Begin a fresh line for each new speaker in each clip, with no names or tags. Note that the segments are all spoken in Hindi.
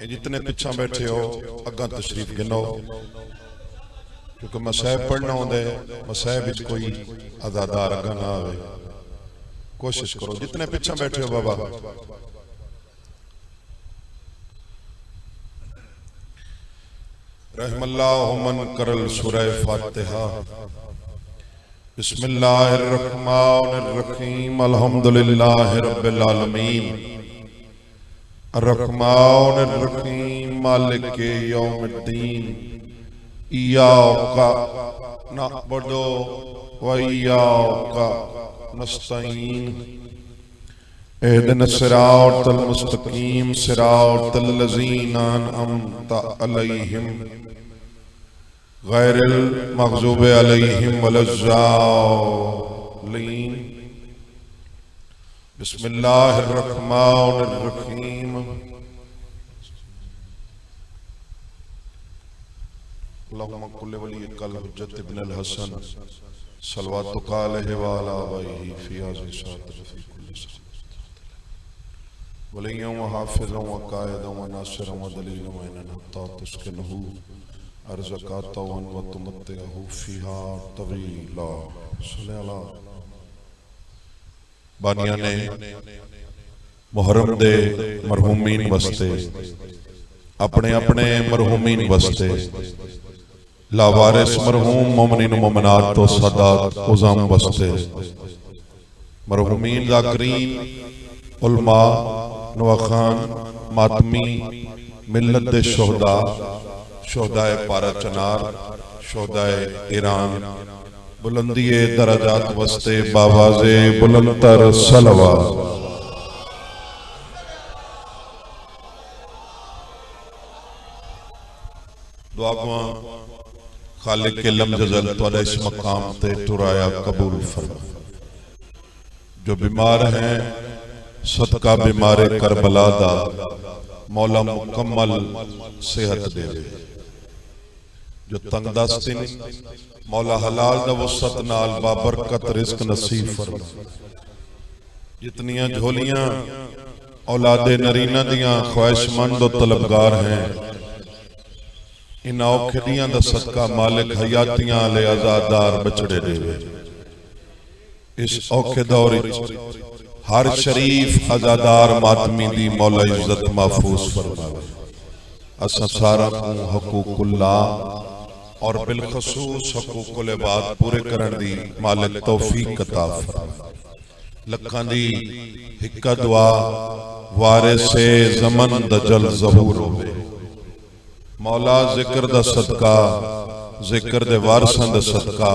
ये जितने पिछा बैठे हो अगा तशरीफ गिनो, क्योंकि मसाहब पढ़ना होंगे, मसाहब विच कोई अजादार अगा ना आवे। कोशिश करो जितने पिछा बैठे हो बाबा। रहमल्लाहु मन करल सूरह फातिहा। बिस्मिल्लाहिर्रहमानिर्रहीम। अल्हम्दुलिल्लाहि रब्बिल आलमीन। अर्रहमानिर्रहीम मालिकि यौमिद्दीन। इय्याका नअबुदु व इय्याका नस्तईन। इहदिनस सिरातल मुस्तकीम सिरातल लज़ीना अनअमता अलैहिम गैरिल मग़ज़ूबि अलैहिम वलज़्ज़ालिन। बिस्मिल्लाहिर्रहमानिर्रहीम। अल्लाहुम्मा कुल्लि वलिय्यिकल हुज्जत इब्नुल हसन सल्लल्लाहु अलैहि व अला आलिहि फी हाज़िहि साअत फी कुल्लि वलिय्यन व हाफ़िज़न व क़ाइदन व नासिरन व दलीलन व इनन हत्ता तुस्किनहु अर्ज़क़तन व तुमत्तिअहु फ़ीहा तवीला। सल्लल्लाहु बानिया ने मुहर्रम दे मरहूमीन वस्ते अपने अपने मरहूमीन वस्ते लावारिस मरहूम मोमिनीन मोमिनात तो सदात उज़म वस्ते मरहूमीन ज़ाकिरीन उलमा नवाखान मातमी मिल्लत दे शोहदा शोहदाए पारा चनार शोहदाए ईरान बुलंदिए दराजात वस्ते बावाज़े बुलंदतर सलवात। दुआ गुआ खालिक के लमजल तुहाडा इस मकाम ते टुराया कबूल फरमा। जो बीमार हैं सदका बीमारे करबला दा मौला मुकम्मल सेहत देवे। जो तंगदस्तिन मौला हलाल दा वसत नाल बाबरकत रिज़्क नसीब फरमा। जितनियां झोलियां औलादे नरीना दियां ख्वाहिशमंद और तलबगार हैं, इन औखदियां दा सदका मालिक हयातियां ले आजादार बचड़े देवे। इस औखे दौर हर शरीफ आजादार मातमी दी मौला इज्जत महफूज फरमावे। असा सारा को हकूकुल्लाह और बिलखसूस हकूकुल इबाद पूरे करन दी मालिक तौफीक अता फरमावे। लखां दी हिक्का दुआ वारिसे ज़मन दजल ज़हूर होवे। मौला जिक्र दा सदका जिक्र दे वारसां दा सदका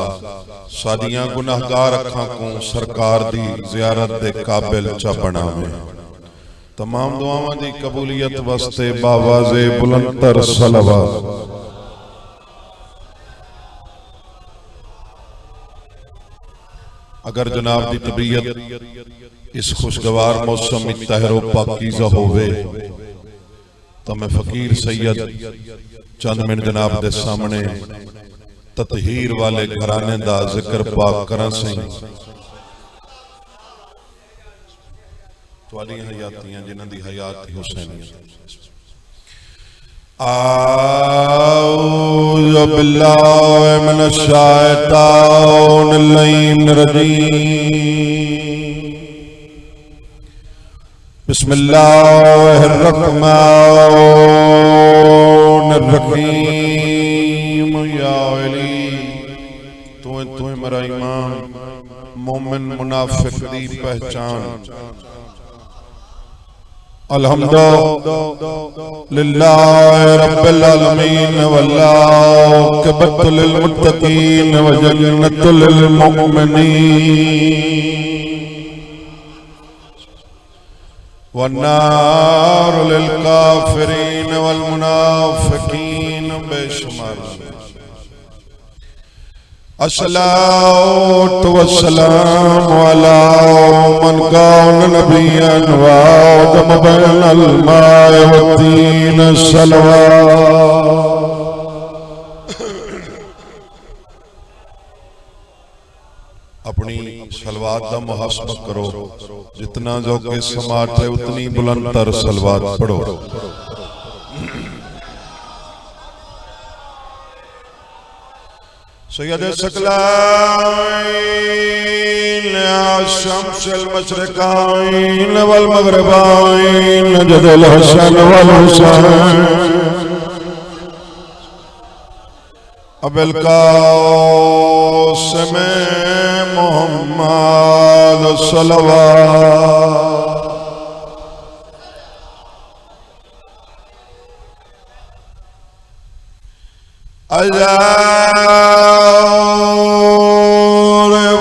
साडियां गुनाहगार अखां को सरकार दी ज़ियारत दे काबिल चा बनावे। तमाम दुआवां दी कबूलियत वास्ते बावाज़े बुलंदतर सलवात। अगर जनाब दी तबीयत इस खुशगवार मौसम में तहरो पाकीज़ा होवे तो मैं फकीर सैयद चंद मिनट जनाब दे सामने ततहीर वाले घराने दा जिक्र पाक करा सही। तुहाडी हयातियां जिन्हां दी हयात हुसैनियत। आऊज़ु बिल्लाहि मिनश शैतानिर रजीम। बिस्मिल्लाहिर्रहमानिर्रहीम। या अली तू मेरा ईमान मोमिन मुनाफिक दी पहचान। अल्हम्दुलिल्लाहि रब्बिल आलमीन वल्लाक़िबतु लिल मुत्तक़ीन व जन्नतु लिल मुमिनीन वन्नारु लिल काफिरीन वल मुनाफिकीन। बेशुमार अस्सलातु वस्सलामु अला मन कान नबिय्यन व आदम बैनल मा'i वत्तीन सलवात। अपनी सलवात सलवात का मुहासबा करो, जितना जो के समात है उतनी बुलंदतर सलवात पढ़ो। सैयद सकलाइन शम्सुल मशरिक़ाइन वल मग़रिबाइन जदल हसन वल हुसैन अबुल क़ासिम मुहम्मद सल्लल्लाहु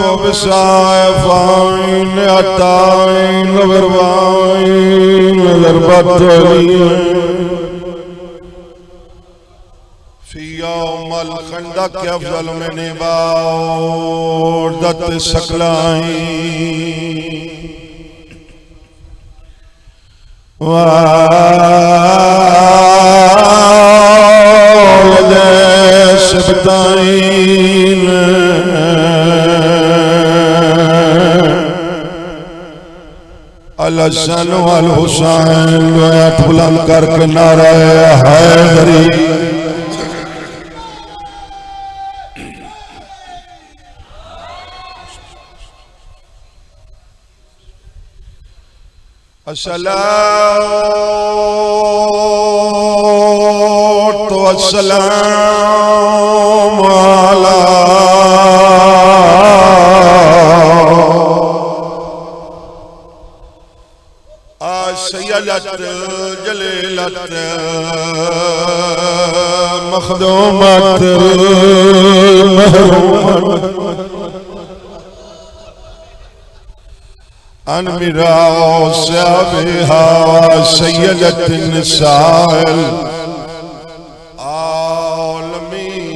वबिसाफ़ाइन अताइन वरवाइन ज़रबतलीन फियौमल खंदक अफ़ज़ल मिन इबादत सकलाइन सिबताइन अल हसन वल हुसैन। हाथ बुलंद करके नारा हैदरी। अस्सलातु वस्सलामु अला सय्यदत जलीलत मखदूमत महरूमत अनमिरा सबिहा सय्यदत निसाइल आलमीन।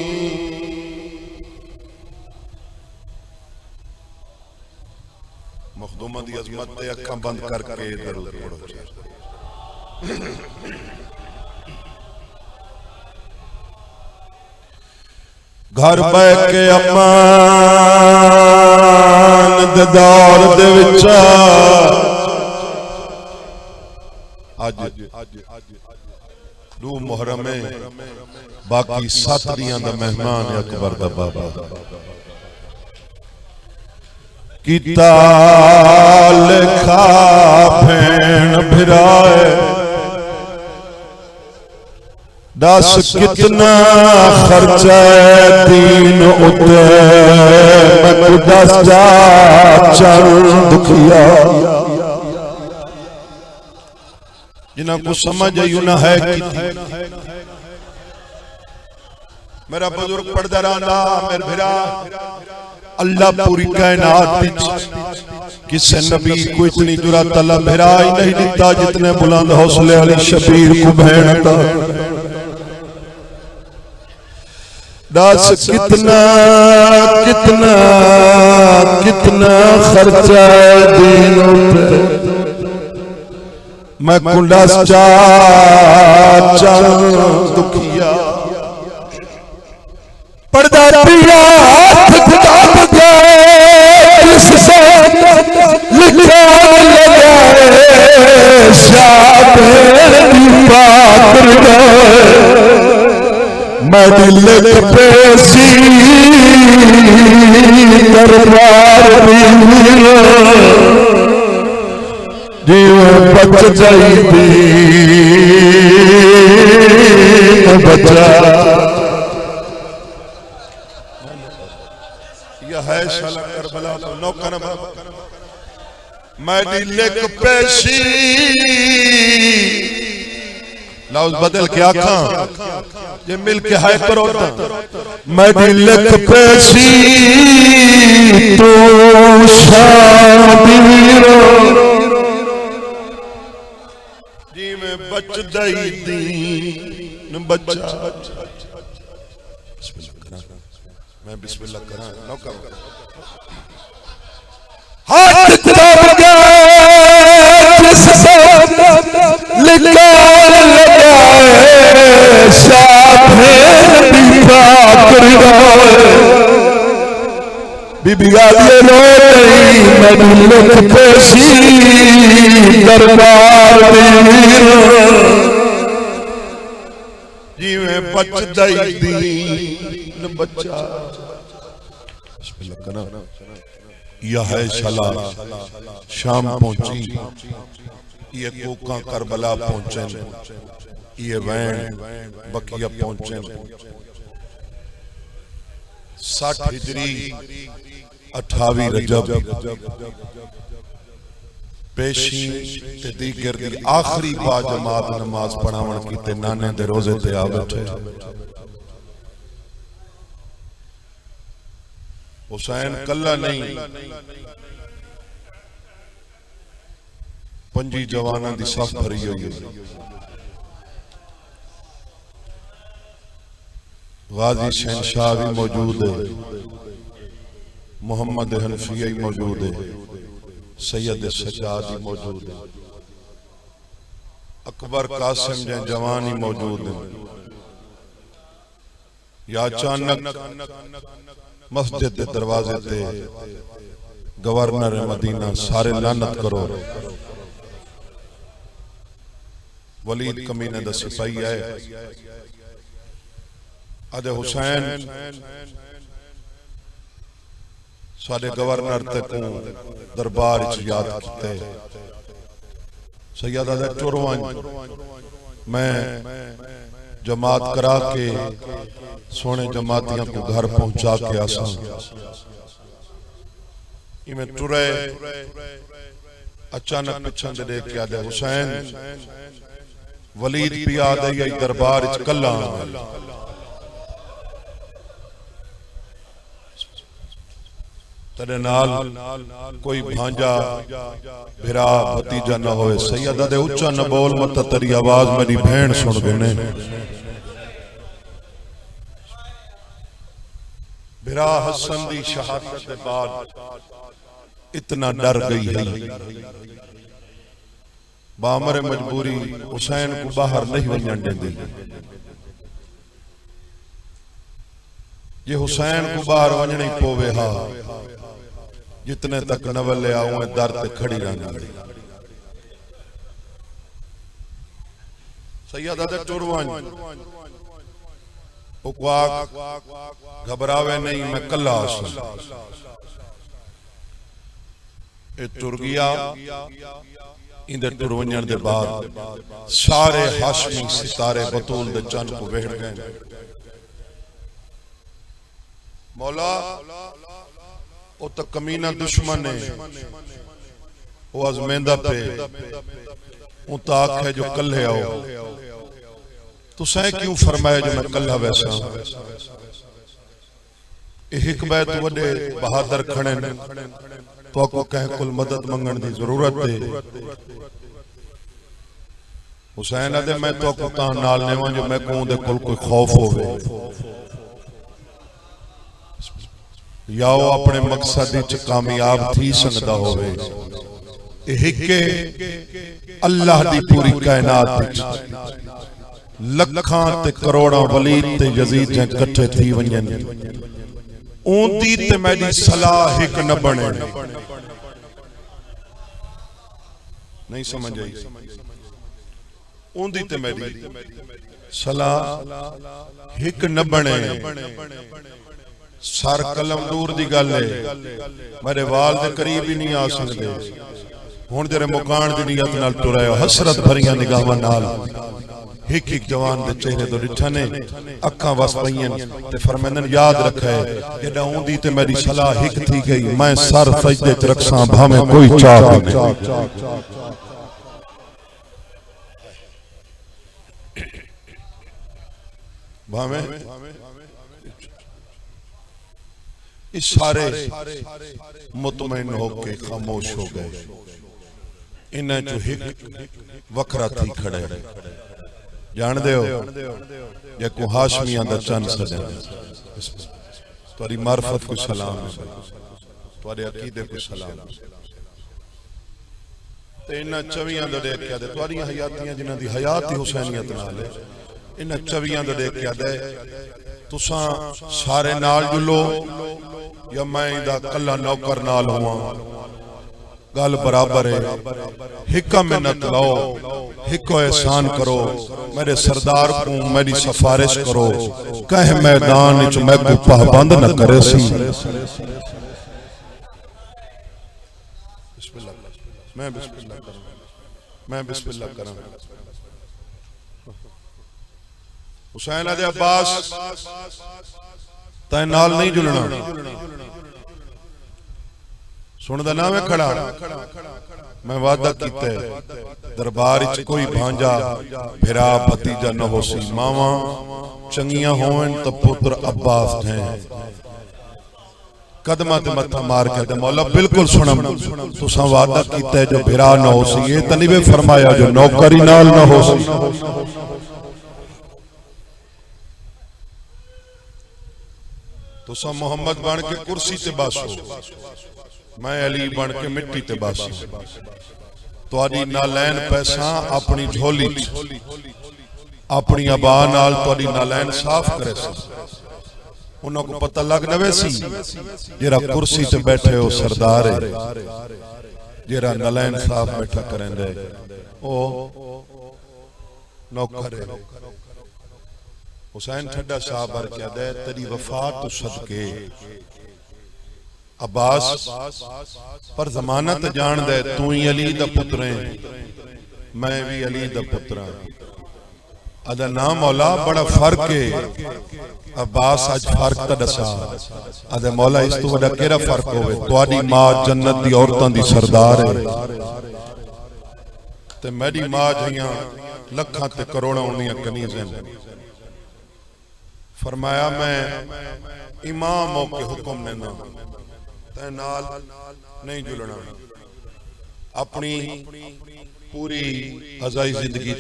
मखदूमा दी अजमत ते अखां बंद करके दरूद पढ़ो। घर बह के अमान दे दौर दे विच अज दो मुहर्रम बाकी 7 दियां दा मेहमान अकबर दा बाबा कीता लिखा भेण भिराए। दस कितना खर्चा दीन उते मैं दस जा चल दुखिया। जिन्हां को समझ आई उन्हां है मेरा बुजुर्ग पढ़दा रहा मेरे भिरा अल्लाह पूरी कायनात किसी नबी को इतनी जुरात अल्लाह भिरा ही नहीं दिता जितने बुलंद हौसले वाली शबीर को भेण दा। दस कितना कितना कितना खर्चा दीन पे मैं कुंडा चल दुखिया। पर्दा पिया हाथ किताब गए किससे लिखा लगाए शादी बात गए मैं दिल पेशी दरबार जीव बच जाई बचा। यह है शाला करबला तो नौकर मैं दिल पेशी लफ्ज बदल के आखा ये मिल के है परोता मैं दिल पेशी तो शादीरो जी में बच दई दीन बच्चा। मैं बिस्मिल्लाह करा नौकर हाथ किताब गए जिससे लिखा लगाए शादी बात बीबी आलिए लो मैनू लिखते सी दरबार जिवें बचदा ही दीन बच्चा। यह है शला शाम पहुंची, ये कोका करबला पहुंचे, ये वैन बकिया पहुंचे। 60 हिजरी 28 रजब पेशी ते दीगर दी आखिरी बा जमात नमाज पढ़ावन की ते नाने दे रोजे ते आ बैठे। हुसैन कल्ला नहीं, 5 जवाना दी सफ भरी हुई है। गाजी शहनशाह भी मौजूद है, मोहम्मद हनफिया मौजूद है, सैयद सज्जाद ही मौजूद है, अकबर कासिम जै जवान ही मौजूद है। या अचानक मस्जिद के दरवाजे ते गवर्नर मदीना सारे लानत करो, वलीद कमीने दा सिपाही है। अदे हुसैन साडे गवर्नर तक दरबार च याद किते। सैयद अदे चुरवां मैं जमात करा के सोने जमातियां को घर पहुंचा के आसा। इमें टुरे अचानक पिछन दे देख के आदे हुसैन वलीद पिया दे दरबार च कल्ला। तेरे नाल कोई भांजा भिरा भतीजा न होए। सैयद दे उच्चा न बोल मत, तेरी आवाज मेरी बहन सुन गए। भिरा हसन दी शहादत के बाद इतना डर गई है, बामर मजबूरी हुसैन को बाहर नहीं वजन देंदी। ये हुसैन को बाहर वजन ही पोवे हा, जितने तक नवले आऊं दर ते खड़ी रहंदी। सैयद अदे टुरवां घबरावे नहीं, मैं कल्ला टुर गया। इंदे टुर वजन दे बाद सारे हाशमी सितारे बतूल दे चंद को वेड़ गए। मौला वो तो कमीना दुश्मन है, वो अजमेंदा पे वो तो आखे जो कल्ले आओ। तुसें क्यों फरमाया जो मैं कल्ला वैसा। एक बैत वडे बहादुर खड़े ने, तो को कह कुल मदद मंगण दी जरूरत है। हुसैन आदे मैं तो को ता नाल नेवा जो मैं को दे कुल कोई खौफ होवे, या वो अपने मकसद च कामयाब थी सकदा होवे। हिके अल्लाह दी पूरी कायनात विच लखां ते करोड़ां वलीद ते यजीद जे इकट्ठे थी वंजन, ऊंदी ते मेरी सलाह हिक न बने। नहीं समझ आई। ऊंदी ते मेरी सलाह हिक न बने। सर कलम दूर दी गल है, मेरे वाल दे करीब ही नहीं आ सकते। हुण जरे मुकान दी नियत नाल तुरायो, हसरत भरियां निगाहां नाल एक एक जवान दे चेहरे तो डिठा ने, अखां वस पईयां ते फरमांदन याद रखे एडा ऊंदी ते मेरी सलाह हिक थी गई। मैं सर सजदे च रखसां भावें कोई चाह नहीं। भावें इस सारे मुतमईन होके खामोश हो गए। इन्हें जो हिक वखरा थी खड़े जान दे हो जे को हाशमियां दा चंद सजन। तुम्हारी मार्फत को सलाम, तुम्हारे अकीदे को सलाम। ते इन्हां चवियां दा देख के दे तुम्हारी हयातियां जिन्हां दी हयात ही हुसैनियत नाल है। इन्हां चवियां दा देख के दे तुसां सारे नाल जुलो या मैं इंदा कला नौकर नाल हुआ, गल बराबर है। हिका मिन्नत लो, हिको एहसान करो, मेरे सरदार को मेरी सिफारिश करो, कह मैदान विच मैं को पाबंद न करे सी। मैं बिस्मिल्लाह करूं, मैं बिस्मिल्लाह करूं। हुसैन अदे अब्बास तै नाल नहीं जुलना, सुनदा ना मैं खड़ा, मैं वादा कीता दरबार च कोई भांजा फिरा भतीजा न हो सी, मावा चंगियां होवन तो पुत्र अब्बास हैं। कदमा ते मत्था मार के मौला बिल्कुल सुनम, तुसा वादा कीता जो फिरा न हो सी, ये तनी वे फरमाया जो नौकरी नाल न हो सी। तुसा मोहम्मद बन के कुर्सी ते बासो, मैं अली बन के मिट्टी ते बासी। तुहाडी नालैन पैसा अपनी झोली अपनी अबा नाल तुहाडी नालैन साफ करे सी। उन्हां को पता लग नवे सी जेरा कुर्सी ते बैठे हो सरदार है, जेरा नालैन साफ बैठा करेंदे ओ नौकर है। हुसैन ठड्डा साहब बर क्या दे तेरी वफात तो सदके अब्बास पर जमानत जान दे, तू ही अली दा पुत्र है, मैं भी अली दा पुत्र हां। अदा ना मौला बड़ा फर्क है। अब्बास आज फर्क तो दसा, अदा मौला इस तो वड्डा केड़ा फर्क होवे? तुहाडी मां जन्नत दी औरतां दी सरदार है ते मेरी मां जियां लखां ते करोड़ां उन्दियां कनीज़ां। फरमाया मैं इमाम होके हुक्म देना, तै नाल नहीं जुलना। अपनी पूरी अज़ाई जिंदगी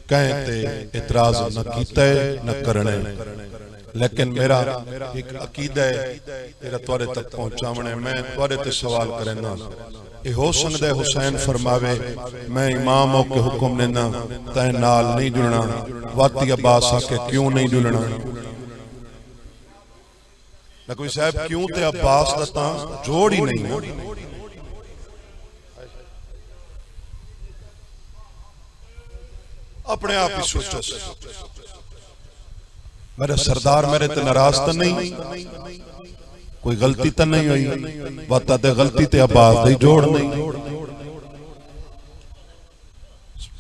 कहते इतराज न कीता न करने, लेकिन मेरा एक अकीदा है तेरा तुहाडे तक पहुंचावणे। मैं तुहाडे ते सवाल करना, ये हो सकता है हुसैन फरमावे मैं इमाम होके हुक्म देना तै नाल नहीं जुलना, वाती अब्बास आके क्यों नहीं जुलना? कोई साहब क्यों ते अब्बास दा तां जोड़ ही नहीं है। अपने आप ही सोचो, मेरे सरदार मेरे ते नाराज तो नहीं, कोई गलती तो नहीं हुई, वाता ते गलती ते अब्बास दी जोड़ नहीं।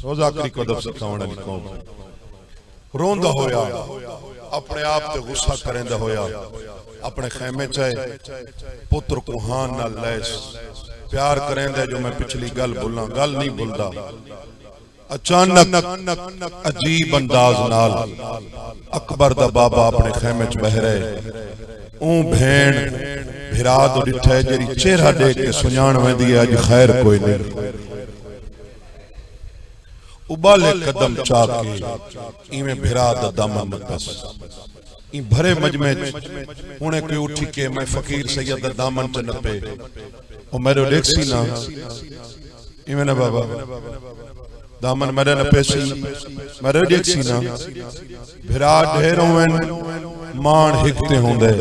रोजाकरी को दब सिखावण वाली कौम रोंदा होया, अपने आप ते गुस्सा करेंदा होया, अपने खैमे चाहे पुत्र को हान नाल लैस प्यार करेंदा। जो मैं पिछली गल भुला, गल नहीं भुलदा। अचानक अजीब अंदाज नाल अकबर दा बाबा अपने खैमे च बह रहे, ऊ भेण भिरा दो डिठे जेरी चेहरा देख के सुजान वेंदी अज खैर कोई नहीं। उबाले कदम चा के इवें भिरा दा दामन नपस, ई भरे मजमे हुणे कोई उठी के मैं फकीर सैयद दा दामन च नपे, ओ मेरो देखसी ना इवें ना बाबा दामन मेरे नपेसी मेरे देखसी ना। भिरा ढेरों मान हिकते होंदे,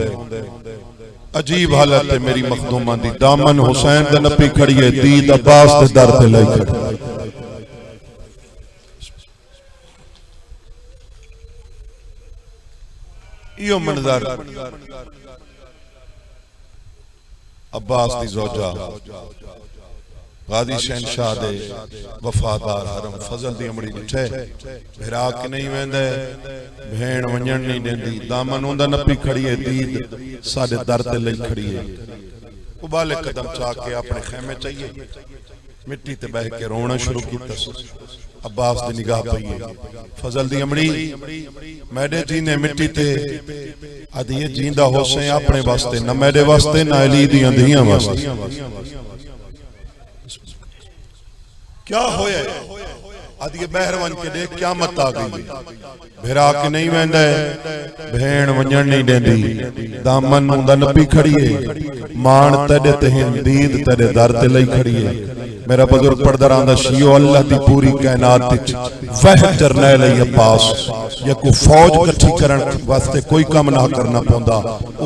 अजीब हालत है मेरी मखदूमा दी। दामन हुसैन दे नपी खड़ी है, दीद अब्बास दे दर ते लाई खड़ी। इहो मंजर अब्बास दी ज़ौजा गाजी शहनशाह दे वफादार हरम फजल दी अमड़ी डिठे, भिरा के नहीं वेंदे, भेण वंजण नहीं देंदी, दामन उंदा नपी खड़ी है, दीद साडे दर ते लई खड़ी है। उबाले कदम चा के अपने खैमे चाहिए मिट्टी ते बह के रोना शुरू कीता। अब्बास दी निगाह पई है, फजल दी अमड़ी मैडे जी ने मिट्टी ते अदी जींदा होसे अपने वास्ते, न मेरे वास्ते न अली दी अंधियां वास्ते। क्या होया अदी बहरवन के देख क्या मत आ गई। भिरा के नहीं वेंदा, भेण वंजण नहीं देंदी, दामन उंदा नपी खड़ी है, मान तेरे ते दीद तेरे दर ते लई खड़ी है। मेरा बुजुर्ग पढ़दा रहा शियो अल्लाह दी पूरी कायनात विच वह जरनैल अब्बास या कोई फौज इकट्ठी करन वास्ते कोई काम ना करना पौंदा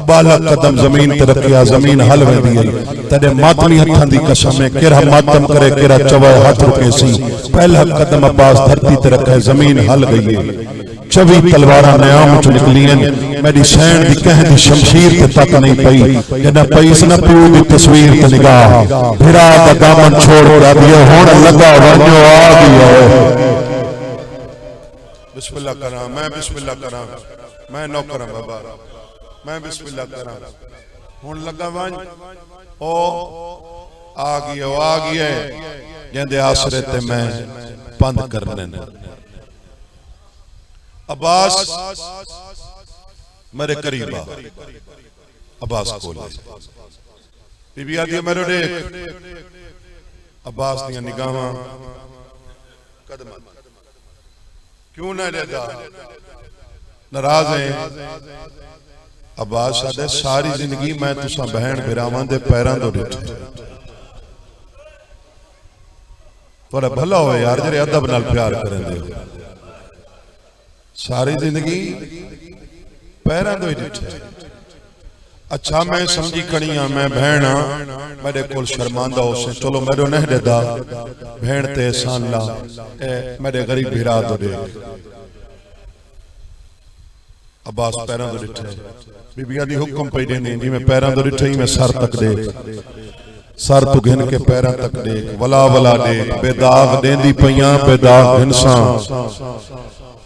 उबाला कदम जमीन ते रखिया जमीन हल वेंदी है तेरे मातमी हथां दी कसम है केरा मातम करे केरा चवे हाथ रुके सी पहला कदम अब्बास धरती ते रखे जमीन हल गई है 24 तलवारां नयाम चो निकलियां मेरी सैन दी कह दी शमशीर ते तक नहीं पई जदा पई स ना प्यू दी तस्वीर ते निगाह भिरा दा दामन छोड़ के दिए हुण लगा वणो आ गया बिस्मिल्लाह करा मैं बिस्मिल्लाह करा मैं नौकर बाबा मैं बिस्मिल्लाह करा हुण लगा वन ओ आ गया जिंदे आसरे ते मैं बंद करने ने अब्बास मेरे करीब अब्बास को बीबी आदि मेरे देख अब्बास दी निगाहां कदम क्यों ना देता नाराज है अब्बास साडे सारी जिंदगी मैं तुसा बहन बिरावां दे पैरां तो डिठे थोड़ा भला हो यार जेरे अदब नाल प्यार करन दे सारी जिंदगी पैरां तो ही डिठे अच्छा मैं समझी कणिया मैं बहन मेरे को शर्मांदा हो से चलो मेरे नहीं देता बहन ते एहसान ला मेरे गरीब भिरा तो दे अब्बास पैरां तो डिठे बीबिया दी हुक्म पई देनी जी मैं पैरां तो डिठे ही मैं सर तक दे सर तू घिन के पैरां तक देख वला वला देख बेदाग देंदी पईयां बेदाग हिंसा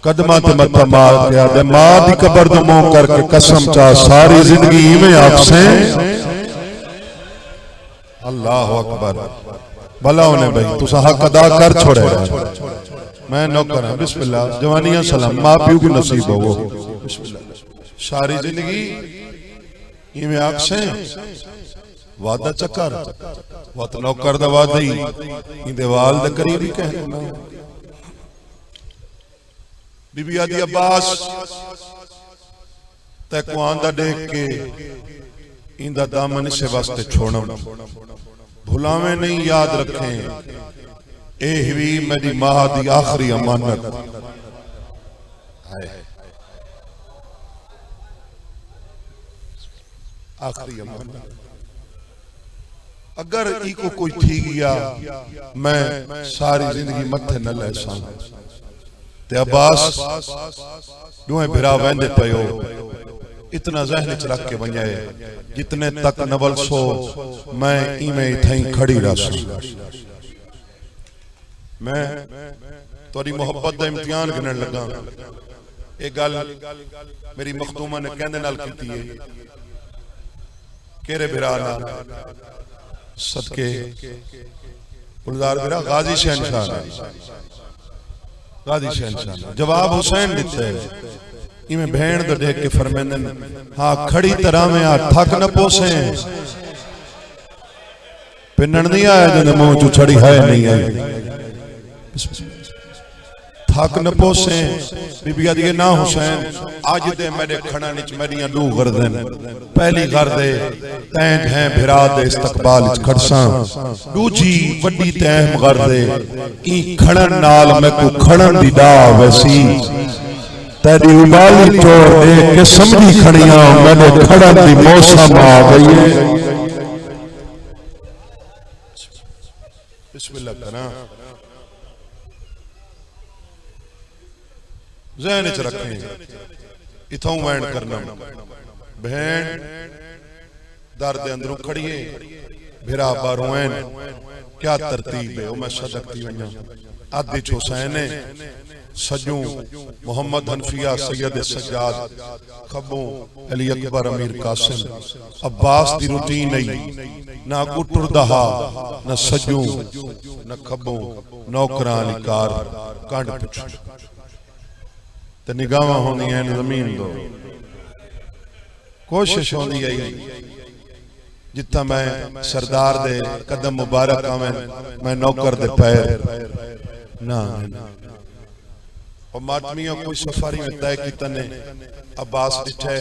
कदमा ते मत्था मार के आदे मां दी कब्र तो मुंह करके कसम चा सारी जिंदगी में आपसे अल्लाह अकबर भला होने भाई तुसा हक अदा कर छोड़े मैं नौकर हां बिस्मिल्लाह जवानियां सलाम मां प्यू की नसीब हो बिस्मिल्लाह सारी जिंदगी में आपसे वादा चक्कर वत नौकर दा वादा ही इंदे वाल दे करीब ही कहना बीबी आदि अब्बास ते कुआं दा देख के इंदा दामन इसे वास्ते छोड़ो भुलावे नहीं याद रखें ए ही मेरी मां दी आखिरी अमानत आखिरी अमानत अगर इको कोई थी गया मैं सारी जिंदगी मथे न ले सा ते अब्बास दुए भिरा वेंदे पयो इतना ज़हन च रख के वञे जितने तक नवल सो मैं इवें थई खड़ी रही मैं तोरी मोहब्बत दा इम्तिहान गिनन लगा ये गल मेरी मखदूमा ने कहंदे नाल कीती है केरे भिरा नाल सदके गुलजार भिरा गाजी शहनशाह गाजी शहनशाह जवाब हुसैन दिते इवें भेड़ तो देख के फरमांदन हाँ खड़ी तरह में आ थक न पोसे पिनन नहीं आया जिन्हें मुंह चू छड़ी है नहीं आई थक न पोसे बीबिया दी ना हुसैन आज दे मेरे खड़ा निच मेरियां दू गर्दन पहली गर्दे तैं है भिरा दे इस्तकबाल च खड़सा दूजी वड्डी तैं गर्दे ई खड़न नाल मैं को खड़न दी दा वैसी तेरी उबाली चोर देख के समझी खड़ियां मैंने खड़न दी मौसम आ गई है बिस्मिल्लाह करा ज़हन च रखें इथों वैन करना बहन दर दे अंदरों खड़िए भिरा बारों क्या तरतीब है मैं सदकती वना आदि हुसैन सजू मोहम्मद हनफिया सैयद सज्जाद खबों अली अकबर अमीर कासिम अब्बास दी रूटीन नहीं ना गुटर दहा ना सजू ना खबों नौकरान कार कांड पिछू ते निगाहां होंदियां जमीन दो कोशिश होंदी है जितना मैं सरदार दे कदम मुबारक आवे मैं नौकर दे पैर ना और मातमियों कोई सफारी में तय किया ने अब्बास डिठे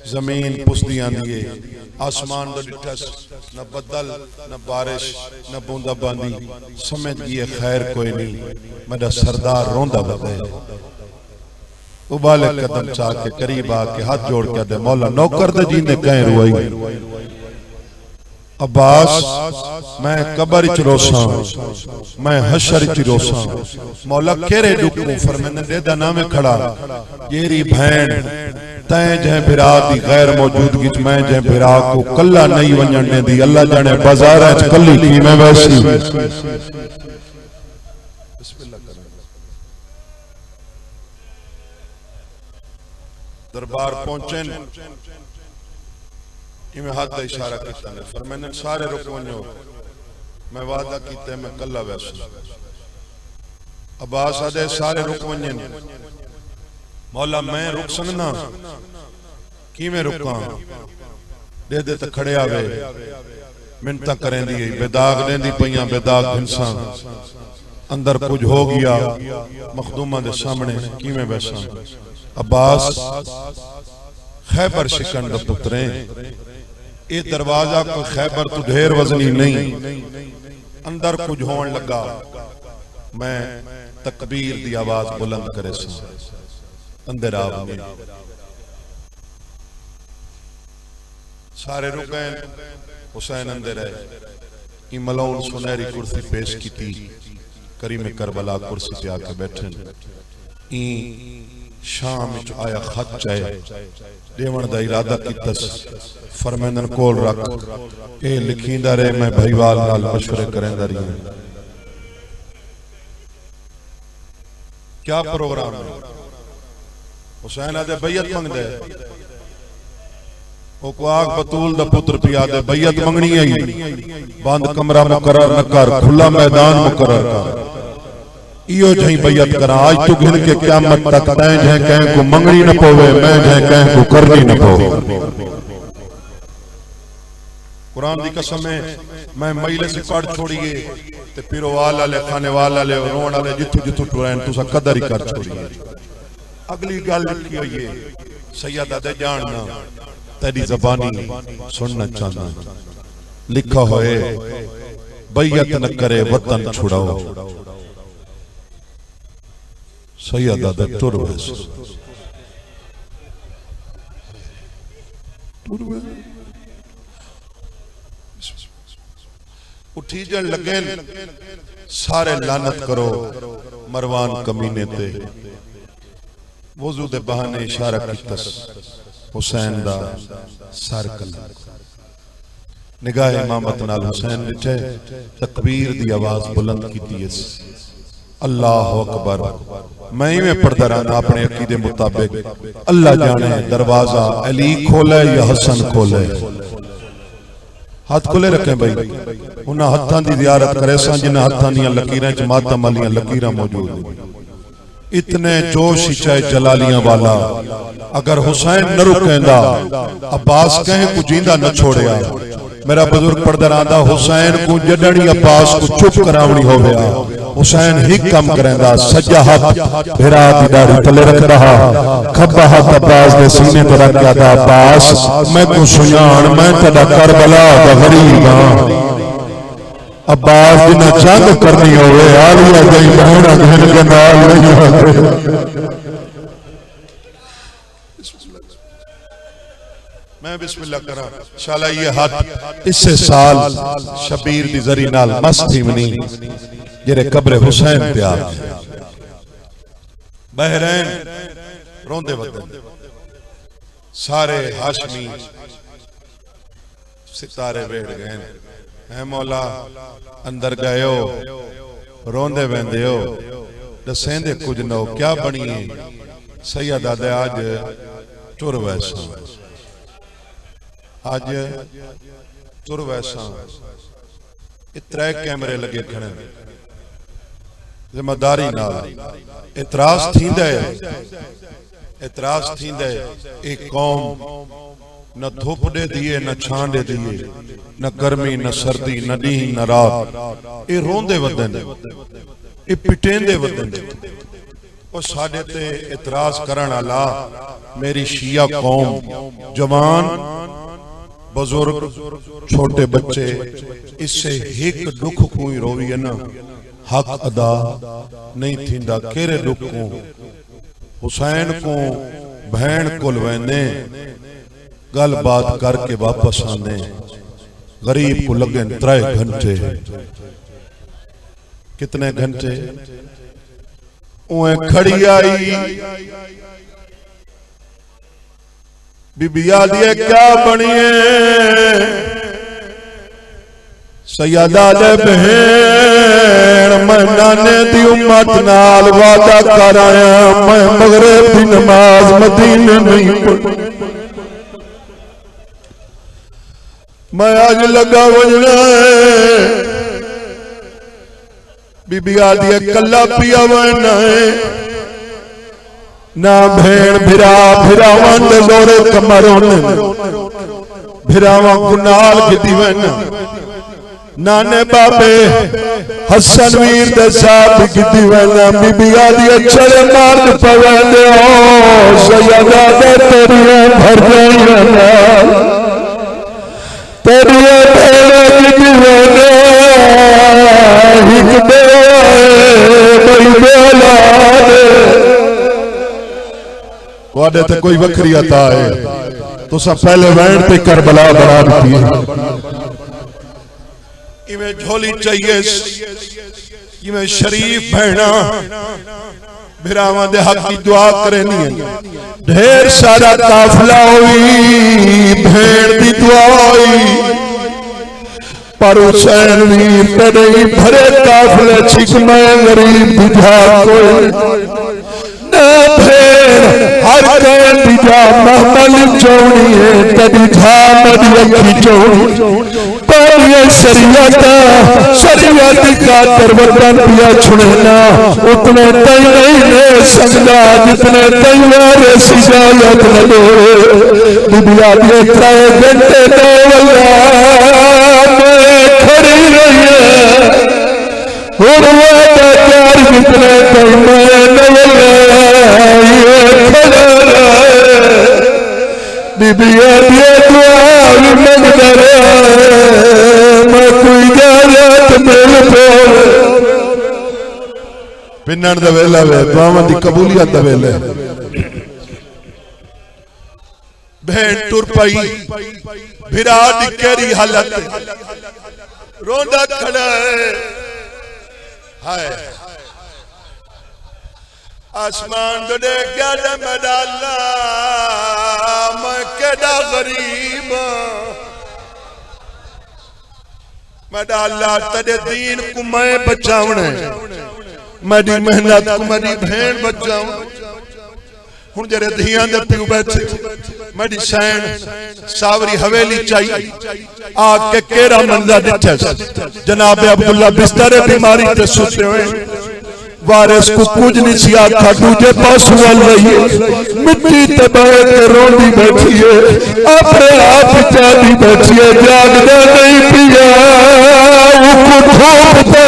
जमीन पुसदी आंदी है आसमान तो डिठस न बदल न बारिश न बूंदाबांदी समझ गई खैर कोई नहीं मेरा सरदार रोंदा बदे उबाले कदम चा के करीब आके हाथ जोड़ के दे मौला नौकर दे जी ने कह रुआई अब्बास मैं कबर च रोसा मैं हशर च रोसा मौला केरे दुखू फरमाने दे दा नाम खड़ा जेरी भैन तय जह बिरा दी गैर मौजूदगी च मैं जह बिरा को कल्ला नहीं वंजने दी अल्लाह जाने बाजार च कल्ली की मैं वैसी दरबार पहुंचे इमें हाथ का इशारा किया ने फरमाने सारे रुक वनो मैं वादा किया मैं कल्ला वैसा अब्बास आदे सारे रुक वने मौला मैं रुक सकना कि मैं रुका दे दे तो खड़े आवे मिन्नतां करें दी बेदाग देंदी पईयां बेदाग इंसा अंदर कुछ हो गया मखदूमा दे सामने कि मैं वैसा अब्बास खैबर शिकन दा पुत्रे ये दरवाजा कोई खैबर तो ढेर वजनी नहीं अंदर कुछ होने लगा मैं तकबीर दी आवाज बुलंद करे अंदर आ सारे रुके हुसैन अंदर है मलौन सुनहरी कुर्सी पेश की थी करीम करबला कुर्सी पे आके बैठे शाम आया खत चाहे देवन दा इरादा कीतस फरमानन कोल रख ए लिखींदा रहे मैं भाईवाल नाल मशवरे करंदा रही क्या प्रोग्राम है हुसैन आदे बैयत मंगदे ओ को आग बतूल दा पुत्र पिया दे बैयत मंगनी है बंद कमरा मुकर्रर न कर खुला मैदान मुकर्रर कर इयो जही बैयत करा आज तू गिन के क़यामत तक तय जह कह को मंगनी न पवे मैं जह कह को करनी न पवे कुरान दी कसम है मैं महिले से पढ़ छोड़िए ते पिरोवाल वाले खाने वाले रोण वाले जिथु जिथु टुरैन तुसा कदर ही कर छोड़िए अगली गल लिखी हुई है सैयदा दे जानना तेरी ज़बानी सुनना चाहना लिखा होए बैयत न करे वतन छुड़ाओ सैयदा दे टुर वैस उठी जन लगे सारे लानत करो मरवान कमीने ते वजू दे बहाने इशारा कीतस हुसैन दा सर कला निगाह इमामत नाल हुसैन विचे तकबीर दी आवाज बुलंद कीती अल्लाह अकबर मैं में पढ़ता रहना अपने अकीदे मुताबिक अल्लाह जाने दरवाजा अली खोले या हसन खोले हाथ खुले रखें भाई उन्हें हत्थां दी ज़ियारत करे सा जिन्हें हत्थां दी लकीरां च मातम वालियां लकीरां मौजूद इतने जोश चाहे जलालियां वाला अगर हुसैन न रुकेंदा अब्बास कहीं को जींदा न छोड़िया मेरा बुजुर्ग पढ़दा रहंदा हुसैन को जडणी अब्बास को चुप करावनी हो गया हुसैन ही कम करेंदा सज्जा हाथ भिरा दी दाढ़ी तले रख रहा खब्बा हाथ अब्बास दे सीने ते रख के अब्बास मैं को सुजान मैं तेरा करबला दा गरीब हां अब्बास जिन्हें जंग करनी होवे आलिया गई बहना घन के नाल नहीं होते मैं बिस्मिल्लाह करा शाला ये हाथ इससे साल शबीर दी जरी नाल मस्ती मनी जेरे कब्र हुसैन ते आ बहरैन रोंदे वदन सारे हाशमी सितारे बैठ गए है मौला अंदर गए रोंदे वेंदे हो दसेंदे कुछ नो क्या बनी सैयदा दे आज टुर वैसा आज तुर वैसा त्रै कैमरे लगे खड़े जिम्मेदारी नाल इतराज थींदा है एक कौम न धुप दे दिए न छां दे दिए न गर्मी न सर्दी न डी न रात ये रोंदे वदन ये पिटेंदे वदन और साडे ते इतराज करन वाला मेरी शिया कौम जवान बुजुर्ग छोटे बच्चे इससे एक दुख कोई रोवी है ना हक अदा नहीं थींदा केरे दुख को हुसैन को बहन को लवेने गल बात करके वापस आने गरीब को लगे 3 घंटे कितने घंटे उन्हें खड़ी आई बीबिया दिए क्या बनिए सैयदा दे बहन मैं नाने दी उम्मत नाल वादा कर आया मैं मगरिब दी नमाज मदीने नहीं पढ़ी मैं आज लगा वजना बीबिया दिए कला पिया वना ना भेड़ भिरा भिरावन दे लोरे कमरों भिरावा गुनाल गिदी वना नाने बाबे हसन वीर दे साथ गिदी वना बीबिया दिए चले मार पवंदे ओ सैयदा दे तेरिया भर जाना तेरिया भेड़ गिदी वना हिक दे बड़ी बेला वादे ते कोई वखरी अता है तो सब पहले वैन ते करबला बना दी इवें झोली चाहिए इवें शरीफ बहना भिरावां दे हक की दुआ करनी है ढेर सारा काफिला हुई भेड़ दी दुआ हुई पर हुसैन वीर ते नहीं भरे काफिले छिकमे गरीब बुझा कोई हर कैन दिजा महमल चौड़ी है तभी झामद लखी चौड़ी पर ये शरीयत का तरवतन पिया छुड़ना उतने तय नहीं ले सकता जितने तैयार सिजायत न दे दुनिया के 3 घंटे खड़ी रही है और वो प्यार जितने बीबिया दिए दुआ मंगदा मैं कोई इजाजत मिल पे पिन्नण दा वेला वे दुआवां दी कबूलियत दा वेला बहन टुर पई भिरा दी केरी हालत रोंदा खड़ा है हाय आसमान तो देख गया मडाला मैं केड़ा गरीब मडाला तेरे दीन को मैं बचावने मेरी मेहनत को मेरी बहन बचाव हुन जरे धियां दे प्यू बैठे मेरी सैन सावरी हवेली चाहिए आके केरा मंजर दिखे जनाब अब्दुल्ला बिस्तर बीमारी ते सुते हुए वारिस को कुछ नहीं सी आखा दूजे पास वाल रही मिट्टी ते बैठ के रोंदी बैठी है अपने आप चाहती बैठी है जागदा नहीं पिया उसको ठोक दे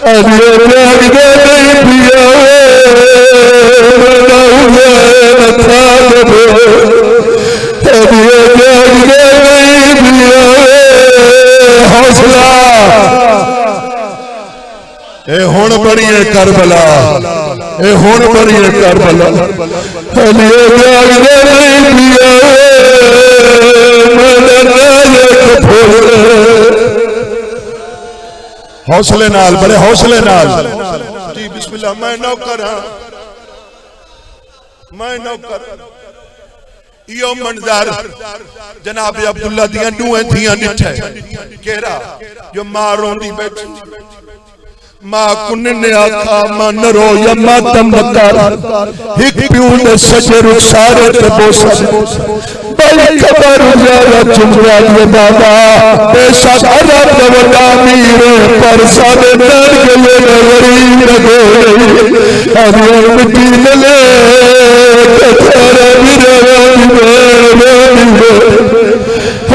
अरे जागदा नहीं पिया हौसला ए हुण बड़ी है करबला ए हुण बड़ी है करबला हलिए जागदे नहीं पिया हौसले नाल बड़े हौसले नाल जी बिस्मिल्लाह मैं नौकर हां मैं नौकर यो मंजर जनाब अब्दुल्ला दियां दूएं थियां निठे केरा जो मां रोंदी बैठी मां कुन्ने आखा मन रो या मातम कर हिक प्यू ने सजे रुखसारे ते बोसा बड़ी खबर जाया चुमरा दे बाबा बेशक अरब वला मीर पर सादे दर गले गरीब रगे अरे मिट्टी ले तेरे वीरे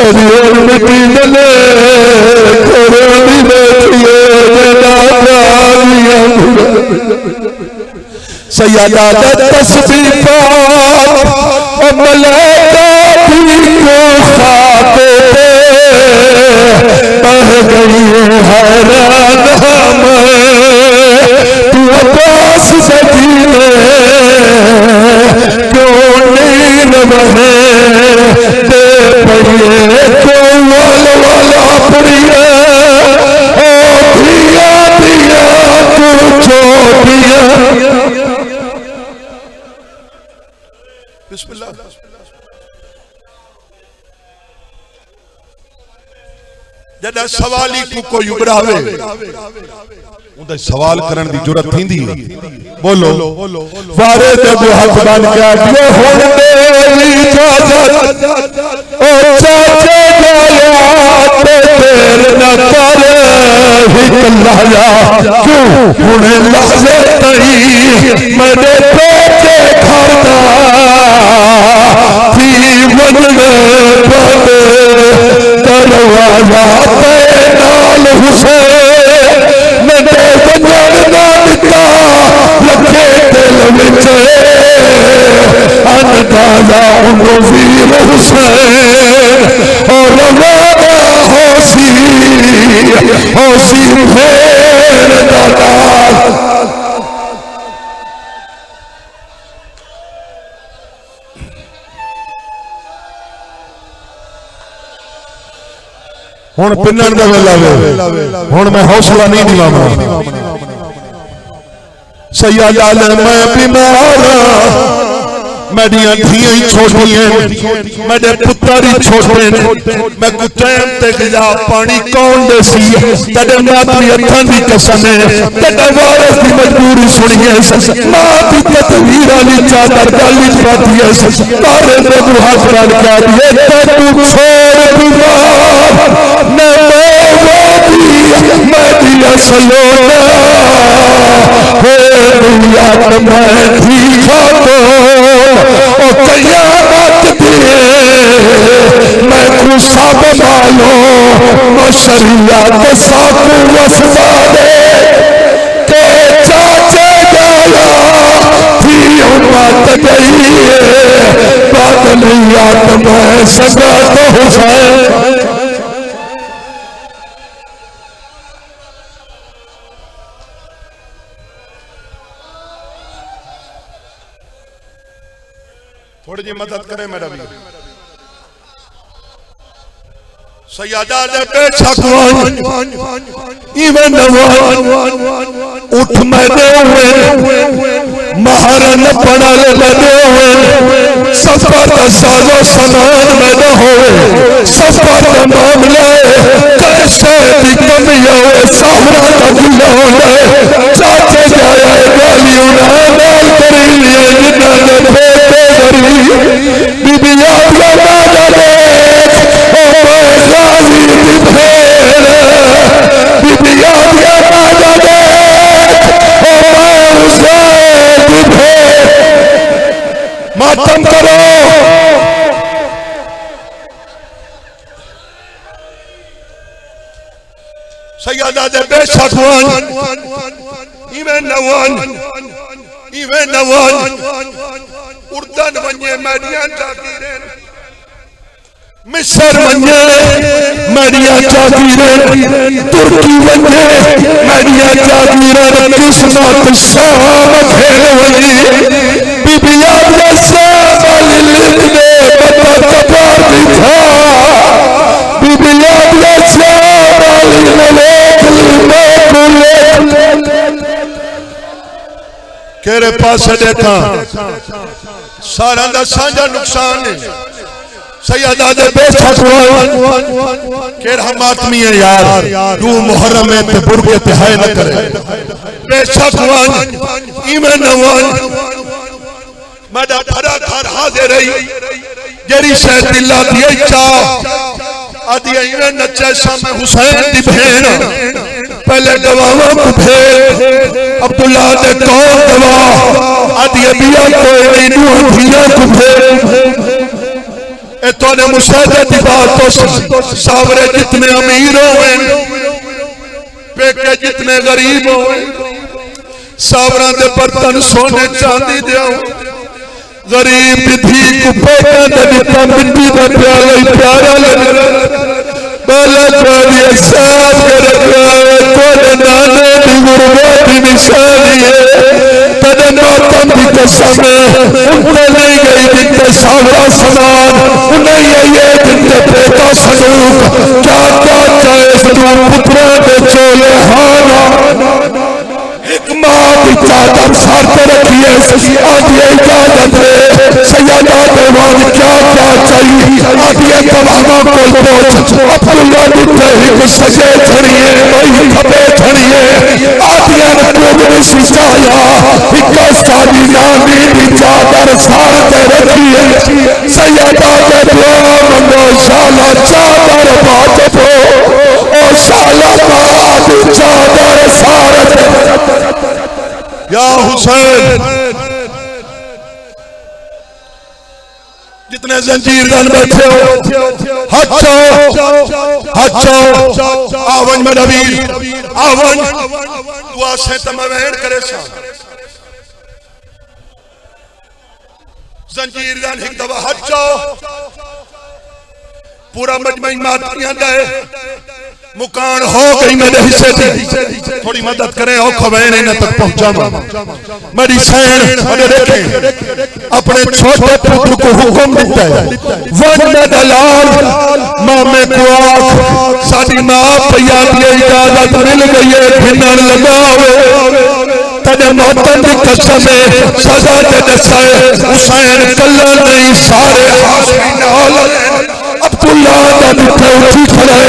अरे मिट्टी ले तेरे वीरे सैयदा तस्बीह पाक मलाइका भी को खाते कह गई हैरान तू अब्बास सजीले क्यों नींद बने दे पड़िए को वाला पड़िए ओ दिया दिया तू छोड़िया बिस्मिल्लाह जदा सवाली को कोई उबरावे उनका सवाल करने की जरूरत थी बोलो वारे जब हाथ बन गया ये हुन तेरी इजाजत ओ चाचे गया ते तेर न कर ही कल्ला क्यों हुन लहजे तई मेरे पेटे खाता थी बनने बने दरवाजा पे नाल हुसैन मेरे बंजर ना दिता लखे दिल विच अनदाजा उन्हों वीर हुसैन और रवाना होसी भेड़ दादा हुण पिन्नण दा वेला वे हुण मैं हौसला नहीं दिलावा सैयदा मैं बीमार मेरिया धियां छोटियां मेरे पुत्र ही छोटे मैं कुछ टाइम ते गया पानी कौन देसी तेरे मातरी अखां दी कसम है तेरे वारिस दी मजबूरी सुनिए मां दी तस्वीर वाली चादर गली पाती है तारे दे हाथ डाल के ये तू छोड़ बीमार न मैं दिया सलोना हे दुनिया मैं थी खातो ओ कयामत दिए मैं को सब मालो शरीयत साकू वसवा दे के चाचे गया थी उम्मत गई बादलियात मैं सगा तो हुसैन थोड़ी जी मदद करें मेरा भी सैयदा दे पेशा कुआन इवन उठ में दे हुए महारन पड़ल लगे हुए सफर साजो समान में न होए सफर मामले कैसे भी कमी होए सामरा का गुल्ला होए चाचे जाए गालियों ना नाल करी लिए जिन्ना ने बेटे करी बीबी याद ना जाने ओ मैं गाजी दी भेड़ बीबी याद ना जाने ओ मैं हुसैन दी भेड़ मातम करो सैयदा दे बेशक इवे नवान उर्दन वन्ये मेरिया जागीरें मिस्र वन्ये मेरिया जागीरें तुर्की वन्ये मेरिया जागीरें किस्मत शाम खेल वन्ये बीबी याद वाली लिखने बता कपार दिखा बीबी याद वाली केरे पास देखा सारा दा साझा नुकसान है सैयदा दे बेशक केर हम आदमी है यार तू मुहर्रम में ते बुरके ते है न करे बेशक ईमान नवान मेरा भरा घर हाजिर रही जेरी शह दिला दी चा आदि इवे नचे सामे हुसैन दी भेण पहले गवावा को भेड़ अब्दुल्ला ने कौन गवा आदि अबिया कोई नहीं नूह धिया को भेड़ ए तोने मुशाहिदे दी बात तो सावरे जितने अमीर होवे पेके जितने गरीब होवे सावरा दे बर्तन सोने चांदी दे गरीब दी धी को पेटा दे दिता मिट्टी दा प्याला प्यारा लग बाला कोई साथ कर कोई नाने दी गुरबत दी निशानी है तने मातम दी कसम उन्हें नहीं गई दिते सावरा समान उन्हें ये दिते पेटा सनूक क्या क्या चाहे सनूक पुत्रा दे चोले हाना एक माँ की चादर सर पे रखी है आदि इजाजत है सैयदा देवान क्या क्या चाहिए आदि तमामा को पहुंच अब्दुल्ला दी तहरीक सजे छड़िए वही खबे छड़िए आदि रकूब ने सिजाया इक्का सादी नामी की चादर सर पे रखी है सैयदा के दुआ मंगो शाला चादर बात हो ओ शाला बात चादर सर या हुसैन जितने जंजीरदार बैठे हो हटो आवन में नबी आवन दुआ से तमवेण करे सा जंजीरदार एक दफा हटो पूरा मजमा मातियां दे मुकान हो गई मेरे हिस्से थी थोड़ी मदद करें और खबैन इन तक पहुंचा मेरी सैन मैंने देखे अपने छोटे पुत्र को हुक्म दिता है वन में दलाल मामे को आख साडी मां पिया की इजाजत मिल गई है भिन्न लगावे तने मौतन की कसम है सजा दे दसाए हुसैन कल्ला नहीं सारे हाशमी नाल अब्दुल्ला दा दिखे उठी खड़े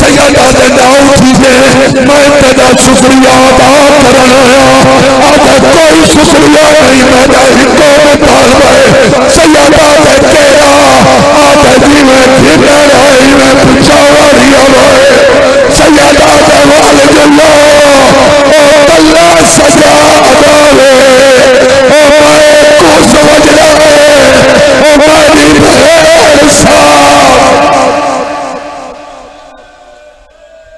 सैयदा दे नाम उठी दे मैं तेरा शुक्रिया अदा करन आया आज कोई शुक्रिया नहीं मेरा हिको में पाल गए सैयदा दे